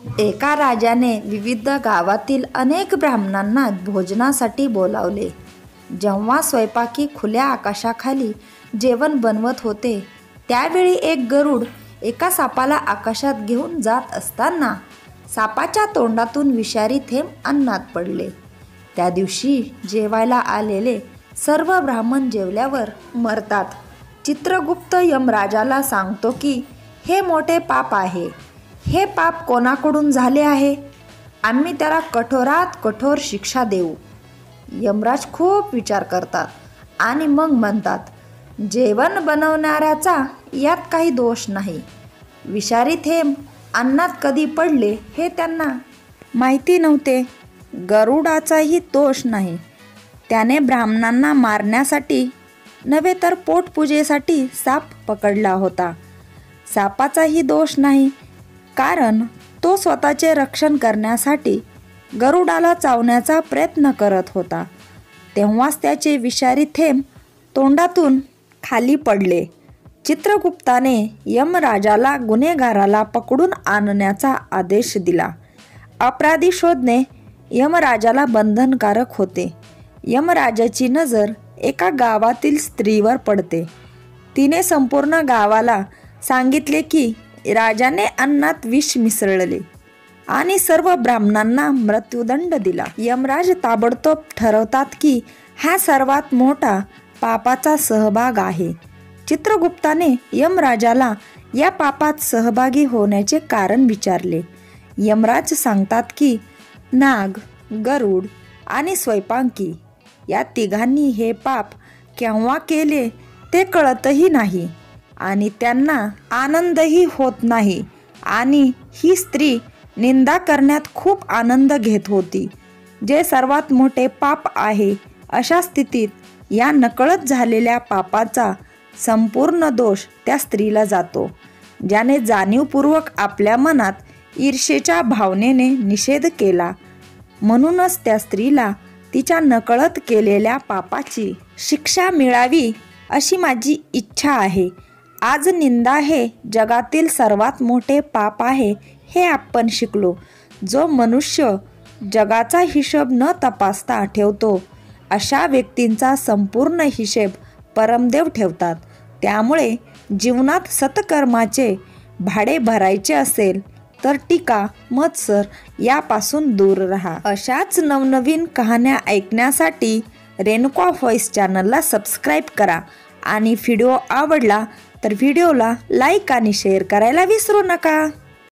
एका राजाने विविध गावातील अनेक ब्राह्मणांना भोजनासाठी बोलावले. जेव्हा स्वयंपाकी खुल्या आकाशाखाली जेवण बनवत होते त्यावेळी एक गरुड एका सापाला आकाशात घेऊन जात असताना सापाच्या तोंडातून विषारी थेंब अन्नात पडले. त्या दिवशी जेवायला आलेले सर्व ब्राह्मण जेवल्यावर मरतात. चित्रगुप्त यमराजाला सांगतो की हे मोठे पाप आहे. हे पाप कोणाकडून झाले आहे? आम्ही त्याला कठोरात कठोर शिक्षा देऊ. यमराज खूप विचार करतात आणि मग म्हणतात, जेवण बनवणाऱ्याचा यात काही दोष नाही. विषारी थेंब अन्नात कधी पडले हे त्यांना माहिती नव्हते. गरुडाचाही दोष नाही. त्याने ब्राह्मणांना मारण्यासाठी नव्हे तर पोटपूजेसाठी साप पकडला होता. सापाचाही दोष नाही, कारण तो स्वतःचे रक्षण करण्यासाठी गरुडाला चावण्याचा प्रयत्न करत होता. तेव्हाच त्याचे विषारी थेंब तोंडातून खाली पडले. चित्रगुप्ताने यमराजाला गुन्हेगाराला पकडून आणण्याचा आदेश दिला. अपराधी शोधणे यमराजाला बंधनकारक होते. यमराजाची नजर एका गावातील स्त्रीवर पडते. तिने संपूर्ण गावाला सांगितले की राजाने अन्नात विष मिसळले आणि सर्व ब्राह्मणांना मृत्यूदंड दिला. यमराज ताबडतोब ठरवतात की हा सर्वात मोठा पापाचा सहभाग आहे. चित्रगुप्ताने यमराजाला या पापात सहभागी होण्याचे कारण विचारले. यमराज सांगतात की नाग, गरुड आणि स्वयंपाकी या तिघांनी हे पाप केव्हा केले ते कळतही नाही आणि त्यांना आनंदही होत नाही आणि ही स्त्री निंदा करण्यात खूप आनंद घेत होती, जे सर्वात मोठे पाप आहे. अशा स्थितीत या नकळत झालेल्या पापाचा संपूर्ण दोष त्या स्त्रीला जातो, ज्याने जाणीवपूर्वक आपल्या मनात ईर्षेच्या भावनेने निषेध केला. म्हणूनच त्या स्त्रीला तिच्या नकळत केलेल्या पापाची शिक्षा मिळावी अशी माझी इच्छा आहे. आज निंदा हे जगातील सर्वात मोठे पाप आहे हे आपण शिकलो. जो मनुष्य जगाचा हिशोब न तपासता ठेवतो अशा व्यक्तींचा संपूर्ण हिशेब परमदेव ठेवतात. त्यामुळे जीवनात सत्कर्माचे भाडे भरायचे असेल तर टीका, मत्सर यापासून दूर राहा. अशाच नवनवीन कहाण्या ऐकण्यासाठी रेणुका व्हॉइस चॅनलला सबस्क्राईब करा आणि व्हिडिओ आवडला तर व्हिडिओला लाईक आणि शेअर करायला विसरू नका.